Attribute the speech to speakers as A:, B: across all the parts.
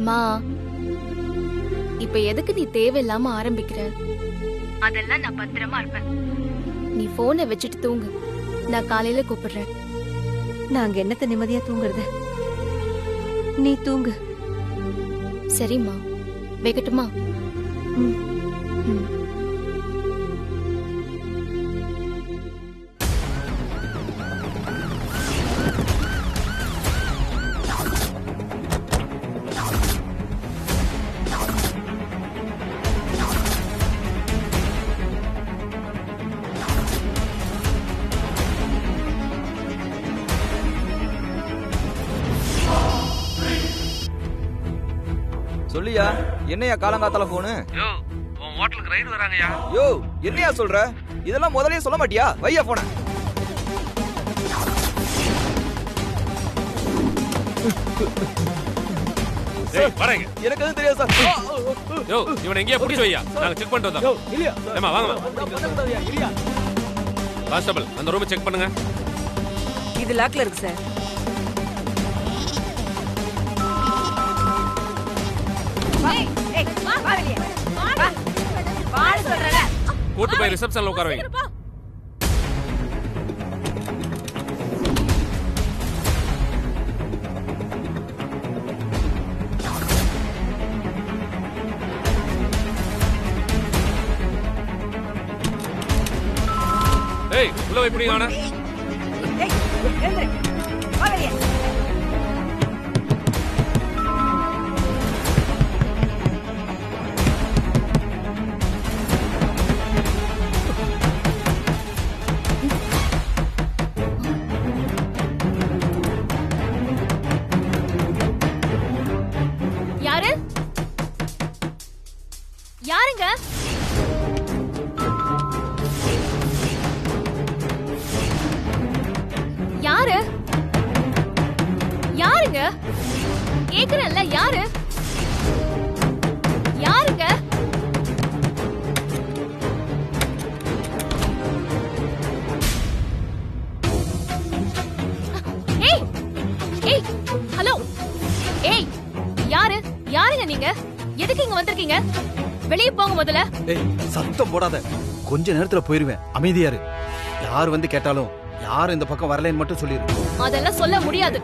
A: மா, இப்ப எதுக்கு நீ தேவையில்லாம ஆரம்பிக்கிற? அதெல்லாம் நான் பத்திரமா இருப்பேன். நீ போனை வச்சுட்டு தூங்கு. நான் காலையில கூப்பிடுறேன்.
B: நாங்க என்னத்த நிம்மதியா தூங்குறது? நீ தூங்கு.
A: சரிம்மா, வைக்கட்டுமா?
B: ம்.
A: ம்.
C: சொல்லியா, என்னையா காலங்காத்தால போனு?
D: யோ, உன் ஹோட்டலுக்கு ரைடு வராங்கயா.
C: யோ, என்னையா சொல்ற? இதெல்லாம் முதல்லயே சொல்ல மாட்டியா? வையா போன.
D: டேய் வரேங்க.
C: எனக்கு எதுவும் தெரியாது சார்.
D: யோ, இவனை எங்கேயா புடிச்சு வையா. நாங்க செக் பண்ணிட்டு வந்தோம்.
C: யோ, இல்லையா?
D: ஏமா வாங்க.
C: பண்ணக்கூடாதுயா, இல்லையா?
D: கான்ஸ்டபிள், அந்த ரூமை செக் பண்ணுங்க.
B: இது லாக்ல இருக்கு சார்.
D: கூட்டு போய் ரிசப்ஷன்ல உட்கார வைங்க. ஏய், உள்ள போய் பிடிங்க அவனை.
A: யாரு? யாருங்க? யாரு? யாருங்க? கேக்குறேன்ல, யாரு? யாருங்க? ஏய், ஏய், ஹலோ, ஏய், யாரு? யாருங்க நீங்க? எதுக்கு இங்க வந்திருக்கீங்க? வெளியே போங்க முதல்ல.
E: ஏய், சத்தம் போடாத. கொஞ்ச நேரத்துல போயிருவேன். அமைதியா இரு. யார் வந்து கேட்டாலும் யாரும் இந்த பக்கம் வரலைன்னு மட்டும் சொல்லிரு.
A: அதெல்லாம் சொல்ல முடியாது.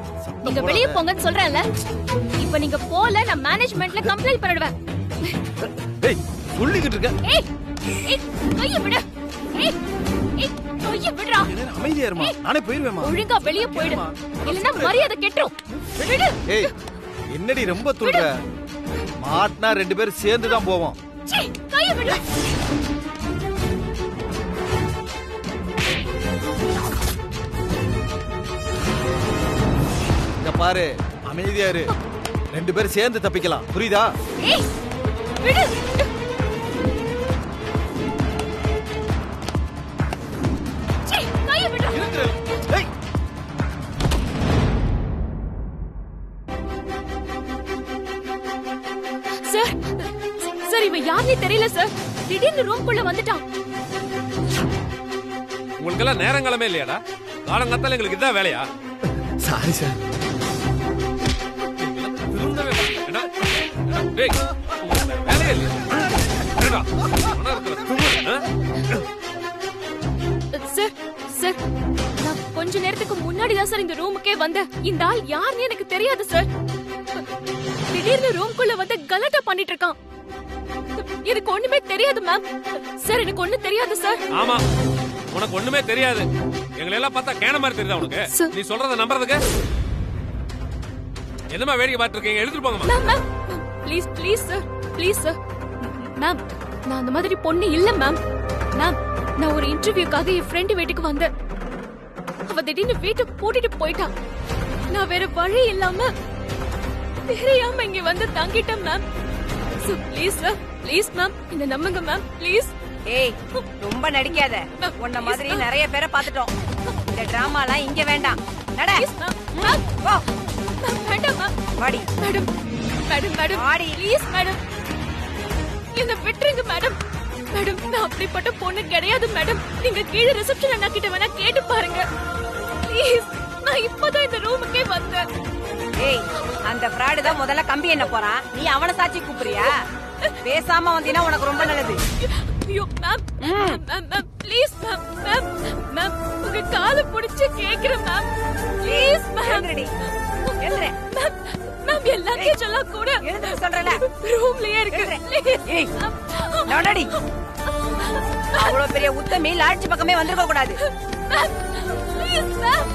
A: நீங்க வெளியே போங்கன்னு சொல்றேன்ல. இப்ப நீங்க போல, நான் மேனேஜ்மென்ட்ல கம்ப்ளைண்ட் பண்ணிடுவேன்.
E: ஏய், சொல்லிக்கிட்டு இருக்க.
A: ஏய், ஏய், கைய விடு. ஏய், ஏய், கைய விடுடா.
E: அமைதியா இருமா. நானே போயிருவேமா.
A: ஒழுங்கா வெளியே போயிடு. இல்லன்னா மரியாதை கெட்டுரும். விடு.
E: ஏய், என்னடி ரொம்ப துள்ற? மாட்னா ரெண்டு பேரும் சேர்ந்து தான் போவோம்.
A: சீ, கைய விடு.
E: இங்க பாரு, அமைதியா இரு. ரெண்டு பேரும் சேர்ந்து தப்பிக்கலாம். புரியுதா?
A: ஏய், விடு. சீ, கைய விடு.
E: ஏய்,
A: சார், சார், இவன் யாருன்னே தெரியல சார். திடீர்னு ரூம்குள்ள வந்துட்டான்.
D: உங்களுக்கு எல்லாம் நேரங்காலமே இல்லையாடா? காலங்காத்தால எங்களுக்கு இதான் வேலையா?
E: Sorry sir.
D: திருந்தவே மாட்டேன். என்ன? டேய், உங்களுக்கு வேலையே இல்லையா? என்னடா? உன இருக்கிற ஆ?
A: சார், சார், நான் கொஞ்ச நேரத்துக்கு முன்னாடி தான் சார் இந்த ரூமுக்கே வந்தேன். இந்த ஆள் யாருன்னு எனக்கு தெரியாது சார். திடீர்னு ரூம்குள்ள வந்து கலாட்டா பண்ணிட்டு இருக்கான். எனக்கு ஒண்ணுமே தெரியாது மேம். சார், எனக்கு ஒண்ணு தெரியாது சார்.
D: ஆமா, உனக்கு ஒண்ணுமே தெரியாது. எங்களை எல்லாம் பார்த்தா கேன மாதிரி தெரியுதா உனக்கு?
A: சார்.
D: நீ சொல்றத நம்புறதுக்கு என்னமா வேடிக்கை பார்த்து இருக்கீங்க? எடுத்துட்டு போங்க.
A: Ma'am, ma'am, please, please sir, please sir. Ma'am, நான் அந்த மாதிரி பொண்ணு இல்ல மேம். மேம், நான் ஒரு இன்டர்வியூக்காக என் ஃப்ரெண்ட் வீட்டுக்கு வந்தேன். அவ திடீர்னு வீட்டை பூட்டிட்டு போயிட்டா. நான் வேற வழி இல்லாம தெரியாம இங்க வந்து தங்கிட்டேன் ma'am. Please sir, please ma'am, இந்த நம்புங்க மேம், ப்ளீஸ்.
B: ஏய், ரொம்ப நடிக்காத. உன்ன மாதிரி நிறைய பேரை பாத்துட்டோம். இந்த டிராமாலாம் இங்க வேண்டாம். நட.
A: மேம்,
B: போ.
A: வேண்டாம் மேம்.
B: வாடி.
A: மேடம், மேடம், மேடம்,
B: வாடி.
A: ப்ளீஸ் மேடம், என்ன விட்டுருங்க மேடம். மேடம், நான் அப்படிப்பட்ட பொண்ணு கிடையாது மேடம். நீங்க கீழே ரிசப்ஷன் அண்ணா கிட்ட வேணா கேட்டு பாருங்க ப்ளீஸ். நான் இப்பதான் இந்த ரூமுக்கே வந்தேன்.
B: ஏய் அந்த ஃப்ராடு தான் முதல்ல கம்பி என்ன போறான், நீ அவன சாட்சி கூப்பிடுறியா? பேசாம வந்தீனா உனக்கு ரொம்ப நல்லது.
A: ஐயோ ma'am ma'am ma'am please ma'am ma'am ma'am உங்க காலை பிடிச்சு கேக்குறேன் மேம் ப்ளீஸ் மேம்
B: எழுந்துடி, எழுந்துரு.
A: மேம் மேம் எல்லாத்தையும் சொல்ல கூட
B: எழுந்துரு சொல்றல.
A: ரூம்லயே இருக்கு ப்ளீஸ்
B: ஏய் நடடி. அவ்வளவு பெரிய உத்தமி லாட்சி பக்கமே வந்திருக்க கூடாது.
A: மேம் ப்ளீஸ் மேம்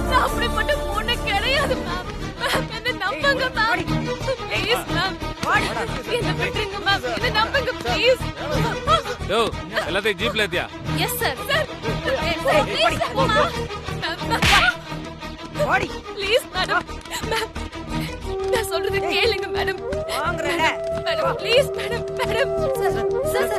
A: நான் அப்படிப்பட்ட பொண்ணு கிடையாது மேம் மேம் என்ன நம்புங்க மேம் ப்ளீஸ் மேம் என்ன விட்டுருங்க மேம் என்ன நம்புங்க ப்ளீஸ்
D: யோ எல்லாத்தையும் ஜீப்ல ஏத்தியா?
A: எஸ் சார் சார்
B: ஓடி
A: ப்ளீஸ் மேடம் மேம் நான் சொல்றது கேளுங்க மேடம்
B: வாங்குறல.
A: Madam please madam madam sir sir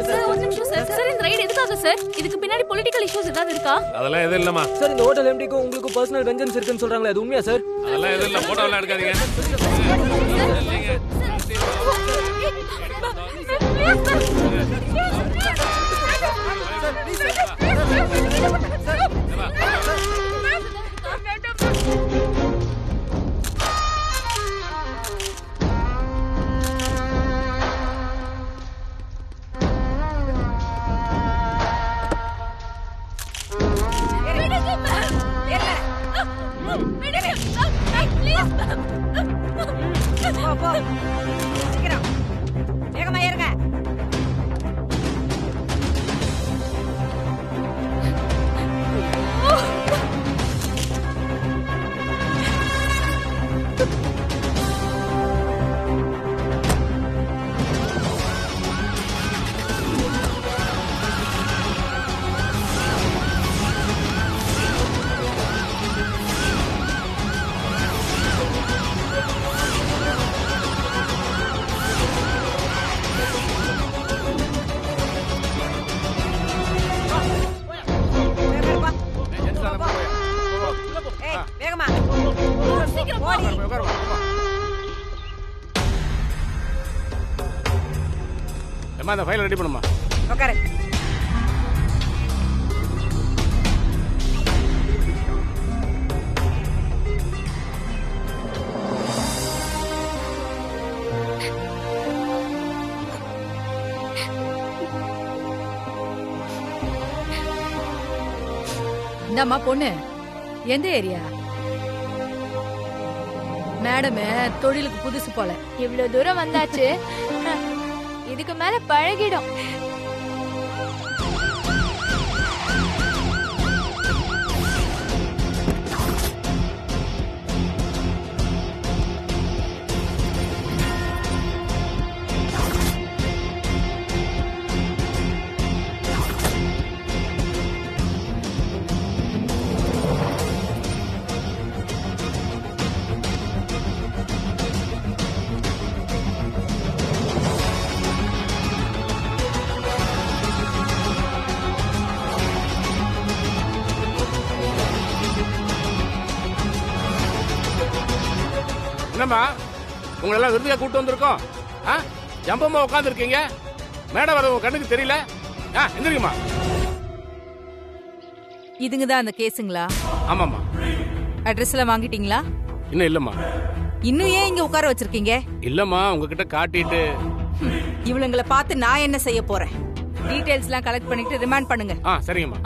A: sir ஒரு நிமிஷம் சார் சார் இந்த ரைடு எதுக்காக சார்? இதுக்கு பின்னாடி பொலிட்டிக்கல் இஷ்யூஸ் ஏதாவது இருக்கா?
D: அதெல்லாம் எதுவும் இல்லம்மா.
F: சார் இந்த ஹோட்டல் எம்டிக்கும் உங்களுக்கு பர்சனல் வெஞ்சன்ஸ் இருக்குன்னு சொல்றாங்களே, அது உண்மையா சார்?
D: அதெல்லாம் எதுவும் இல்ல. போட்டோலாம் எடுக்காதீங்க. இல்லைங்க.
B: போ போ சீக்கிரம் வேகமா ஏறுங்க. வேகமா ஓடி.
D: அம்மா அந்த ஃபைல் ரெடி பண்ணுமா.
B: உட்காரு.
G: இந்தம்மா பொண்ணு எந்த ஏரியா? மேடம் தொழிலுக்கு புதுசு போல.
A: இவ்வளவு தூரம் வந்தாச்சு இதுக்கு மேல பழகிடும்.
D: என்னம்மா உங்களெல்லாம் விருதுగా கூட்டு வந்திருக்கோம். ஜம்பமா உட்கார்ந்து இருக்கீங்க. மேடம் வர உங்க கண்ணுக்கு தெரியல? எந்திரிக்குமா.
G: இதுங்க தான் அந்த கேஸுங்களா?
D: ஆமாம்மா.
G: அட்ரஸ் எல்லாம் வாங்கிட்டீங்களா?
D: இன்னும் இல்லம்மா.
G: இன்னும் ஏன் இங்க உட்கார வச்சிருக்கீங்க?
D: இல்லம்மா உங்ககிட்ட காட்டிட்டு.
G: இவளுங்களை பார்த்து நான் என்ன செய்ய போறேன்? டீடைல்ஸ் எல்லாம் கலெக்ட் பண்ணிட்டு ரிமாண்ட் பண்ணுங்க.
D: சரிங்கம்மா.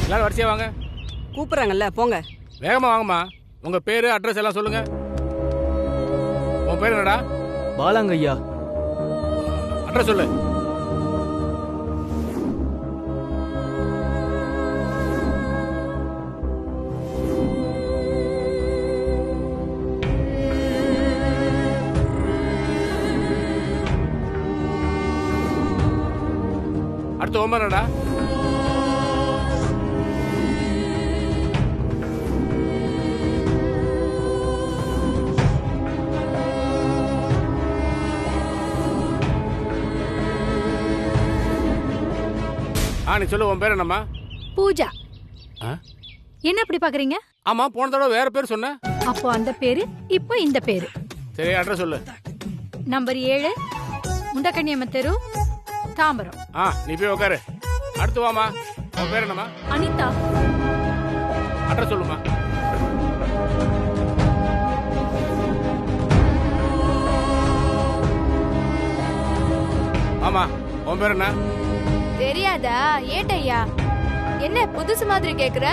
D: எல்லாரும் வரிசையா வாங்க.
B: கூப்பிடுறாங்கல்ல போங்க.
D: வேகமா வாங்கம்மா. உங்க பேரு அட்ரஸ் எல்லாம் சொல்லுங்க. உன் பேர் என்னடா?
F: பாலாங்க ஐயா.
D: அட்ரஸ் சொல்லு. அடுத்து உன் பேர் என்னடா? நீ சொல்லு உன் பேர் என்னம்மா?
H: பூஜா.
D: ஆ?
H: என்ன அப்படி பாக்குறீங்க?
D: ஆமா, போன தடவை வேற பேர் சொன்ன.
H: அப்போ அந்த பேரு, இப்போ இந்த பேரு.
D: சரி, அட்ரஸ் சொல்லு.
H: நம்பர் 7, முண்டக்கண்ணியம்ம தெரு, தாம்பரம்.
D: நீ போய் உட்காரு. அடுத்து வாமா. உன் பேர் என்னம்மா?
A: அனிதா.
D: அட்ரஸ் சொல்லுமா. ஆமா, உன் பேர் என்ன?
A: தெரியாதா? ஏட்டையா, என்ன புதுசு மாதிரி கேக்குற?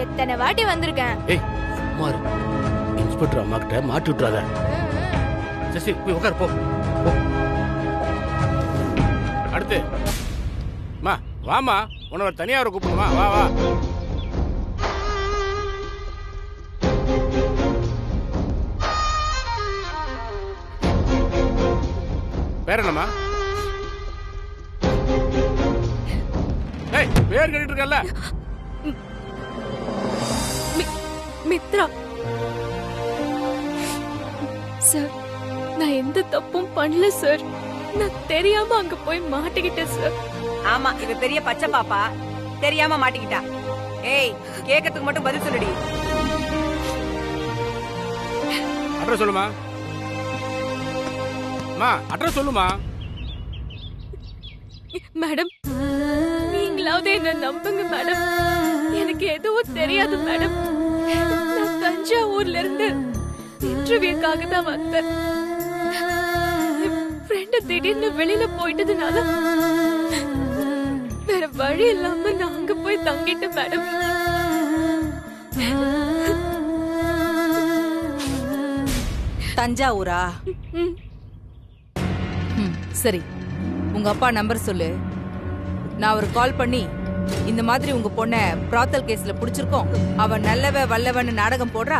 A: எத்தனை வாட்டி வந்திருக்கேன்.
D: ஏய் மாறு. இன்ஸ்பெக்டர் அம்மா கிட்ட மாட்டி விட்டுறாத. சரி போய் உட்காரு போ. அடுத்து மா வாமா, உன்னை ஒரு தனியா கூப்பிடுமா. வா வா. பேர் என்னம்மா? ஏய், பேர் கேட்டுட்டு இருக்கல.
A: மித்ரா. சார், நான் எந்த தப்பும் பண்ணல சார். நான் தெரியாம அங்க போய் மாட்டிக்கிட்டேன் சார்.
B: ஆமா, இவ பெரிய பச்சை பாப்பா, தெரியாம மாட்டிக்கிட்டா. ஏய், கேக்கத்துக்கு மட்டும் பதில் சொல்லுடி.
D: அட்ரஸ் சொல்லுமா. மா, அட்ரஸ் சொல்லுமா.
A: மேடம், நீங்களாவது என்ன நம்புங்க மேடம். எனக்கு எதுவும் தெரியாது மேடம். நான் தஞ்சாவூர்ல இருந்து இன்டர்வியூக்காக தான் வந்தேன். ஃப்ரெண்ட் திடீர்னு வெளியில போயிட்டதுனால வேற வழி இல்லாம நான் அங்க போய் தங்கிட்டேன் மேடம்.
G: தஞ்சாவூரா? சரி, உங்க அப்பா நம்பர் சொல்லு. நான் ஒரு கால் பண்ணி இந்த மாதிரி உங்க பொண்ண பிராத்தல் கேஸ்ல புடிச்சிருக்கோம், அவன் நல்லவ வல்லவன்னு நாடகம் போடுறா,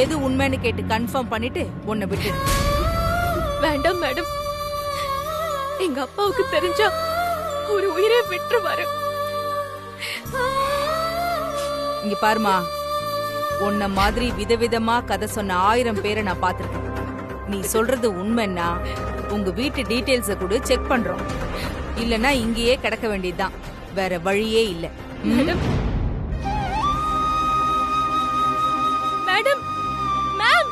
G: எது உண்மைன்னு கேட்டு கன்ஃபார்ம் பண்ணிட்டு உன்னை விட்டு.
A: வேண்டாம் மேடம், எங்க அப்பாவுக்கு தெரிஞ்சா ஒரு உயிரை விட்டுருவாரு.
G: இங்க பாருமா, உன்ன மாதிரி விதவிதமா கதை சொன்ன 1000 பேரை நான் பாத்திருக்கேன். நீ சொல்றது உண்மைன்னா உங்க வீட்டு டீடைல்ஸ கூட செக் பண்றோம். இல்லனா இங்கேயே கிடக்க வேண்டியதுதான், வேற வழியே இல்ல.
A: Madam, madam, ma'am.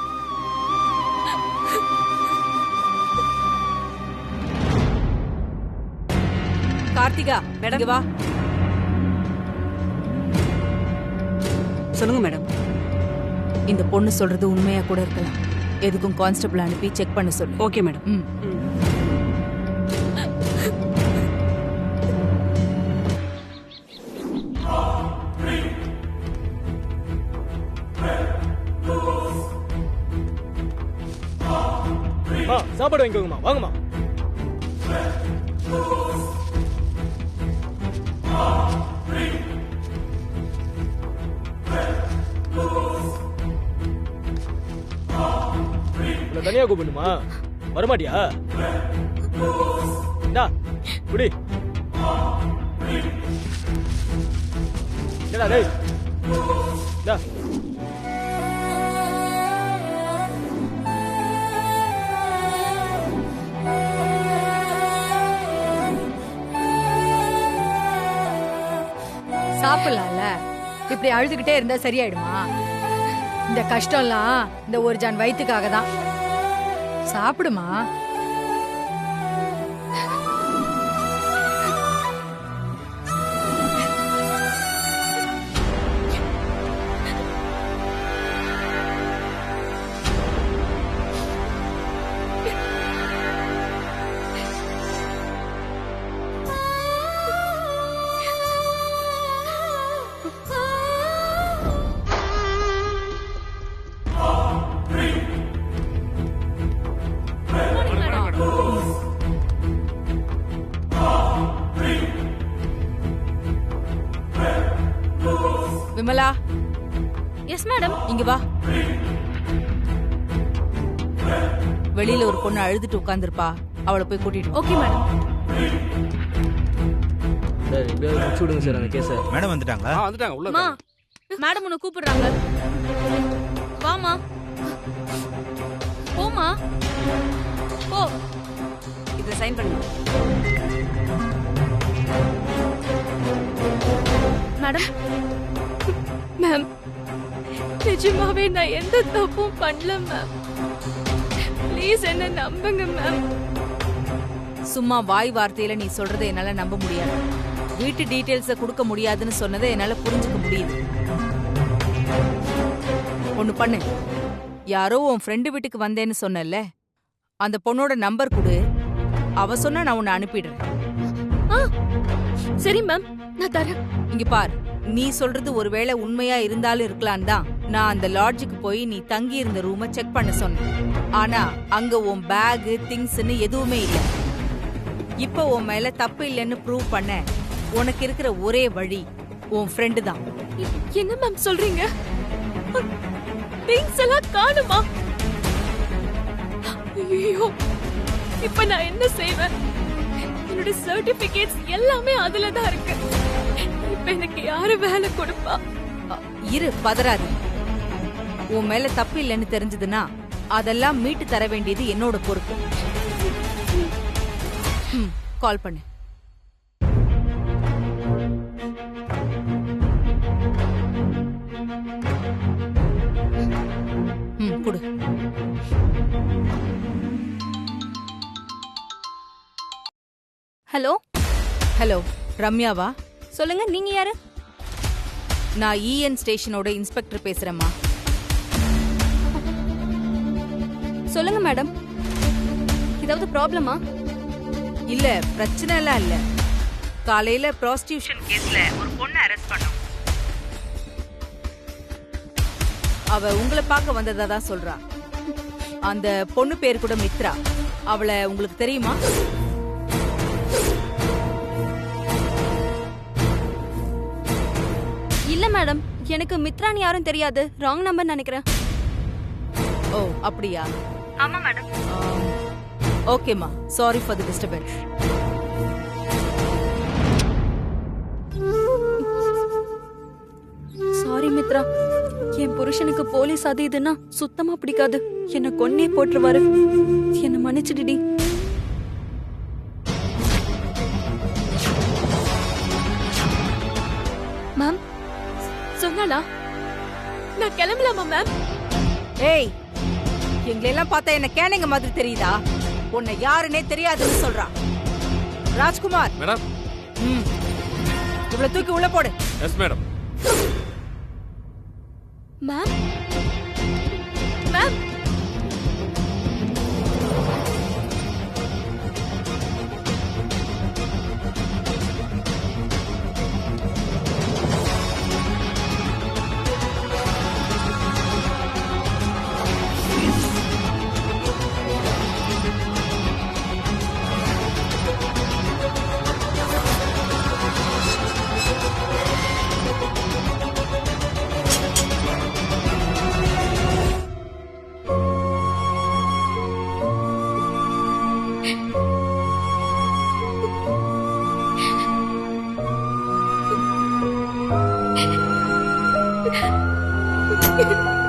G: கார்த்திகா, இங்க வா.
B: சொல்லுங்க மேடம்.
G: இந்த பொண்ணு சொல்றது உண்மையா கூட இருக்கலாம். எதுக்கும் கான்ஸ்டபிள் அனுப்பி செக் பண்ண சொல்லு.
B: Okay madam.
F: சாப்பாடு வாங்கிக்கோங்கம்மா. வாங்கம்மா. தனியா கூப்பிடணுமா? வரமாட்டியா? குடி. என்னடா டேய்?
H: சாப்பிடலாம்ல, இப்படி அழுதுகிட்டே இருந்தா சரியாயிடுமா? இந்த கஷ்டம்லாம் இந்த ஒரு ஜான் வயிற்றுக்காக தான். சாப்பிடுமா.
G: விமலா.
A: Yes madam.
G: இங்க வா. வெளியில ஒரு பொண்ணு அழுதுட்டு உட்கார்ந்திருப்பா, அவளை போய் கூட்டிட்டு வா.
A: Okay madam.
F: சார், எப்படியாவது முடிச்சு விடுங்க சார் அந்த கேஸை.
E: மேடம் வந்துட்டாங்களா?
D: வந்துட்டாங்க. உள்ள
A: மா, மேடம் உன்னை கூப்பிடுறாங்க. வாமா. போமா. போ.
B: இதுல சைன் பண்ணுங்க.
A: மேடம் மேம் நிஜமாவே நான் எந்த தப்பும் பண்ணல மேம். ப்ளீஸ் என்ன நம்புங்க மேம்.
G: சும்மா வாய் வார்த்தையில நீ சொல்றதை என்னால நம்ப முடியாது. வீட்டு டீடைல்ஸ கொடுக்க முடியாதுன்னு சொன்னதை என்னால புரிஞ்சுக்க முடியுது. ஒண்ணு பண்ணு, யாரோ உன் ஃப்ரெண்டு வீட்டுக்கு வந்தேன்னு சொன்னல, அந்த பொண்ணோட நம்பர் கொடு. அவ சொன்னா நான் உன்னை அனுப்பிடுறேன்.
A: ஆ, சரி மேம், நான் தரேன்.
G: இங்க பார், நீ சொல்றது ஒருவேளை உண்மையா இருந்தாலும் இருக்கலாம் தான் நான் அந்த லாட்ஜுக்கு போய் நீ தங்கி இருந்த ரூமை செக் பண்ண சொன்னேன். ஆனா அங்க உன் பேக் திங்ஸ்னு எதுவுமே இல்ல. இப்ப உன் மேல தப்பு இல்லைன்னு ப்ரூவ் பண்ண உனக்கு இருக்கிற ஒரே வழி உன் ஃப்ரெண்டு தான்.
A: என்ன மேம் சொல்றீங்க? திங்ஸ் எல்லாம் காணுமா? ஐயோ, இப்ப நான் என்ன செய்வேன்? என்னோட சர்டிபிகேட்ஸ் எல்லாமே அதுல தான் இருக்கு. இப்ப எனக்கு யாரு வேலை கொடுப்பா?
G: இரு, பதறாது. உன் மேல தப்பு இல்லைன்னு தெரிஞ்சதுன்னா அதெல்லாம் மீட்டு தர வேண்டியது என்னோட பொறுப்பு. கால் பண்ணு. குடு.
A: ஹலோ
G: ஹலோ, ரம்யாவா?
A: சொல்லுங்க, நீங்க யாரு?
G: நான் இஎன் ஸ்டேஷனோட இன்ஸ்பெக்டர் பேசுறேம்மா.
A: சொல்லுங்க மேடம், ஏதாவது ப்ராப்ளமா?
G: இல்ல, பிரச்சனை எல்லாம் இல்ல. காலையில ப்ராஸ்டியூஷன் கேஸ்ல ஒரு பொண்ணை அரெஸ்ட் பண்ணோம். அவ உங்களை பார்க்க வந்ததா தான் சொல்றா. அந்த பொண்ணு பேர் கூட மித்ரா. அவளை உங்களுக்கு தெரியுமா?
A: இல்ல மேடம், எனக்கு மித்ரான்னு யாரும் தெரியாது. ராங் நம்பர் நினைக்கிறேன்.
G: ஓ, அப்படியா?
A: ஆமா மேடம்.
G: ஓகேம்மா, sorry for the disturbance.
A: Sorry Mitra, என் புருஷனுக்கு போலீஸ் அது இதுன்னா சுத்தமா பிடிக்காது. என்ன கொன்னே போட்டுருவாரு. என்ன மன்னிச்சிடுடி. மேம் சொன்னாலா? நான் கிளம்பலாமா மேம்?
G: ஏய், எங்களெல்லாம் பார்த்தா என்ன கேனைங்க மாதிரி தெரியுதா? உன்னை யாருன்னே தெரியாதுன்னு சொல்றா. ராஜ்குமார்
D: மேடம்.
G: இவ்வளவு தூக்கி உள்ள போடு.
D: Yes madam.
A: Ma'am ma'am
I: Ha ha ha!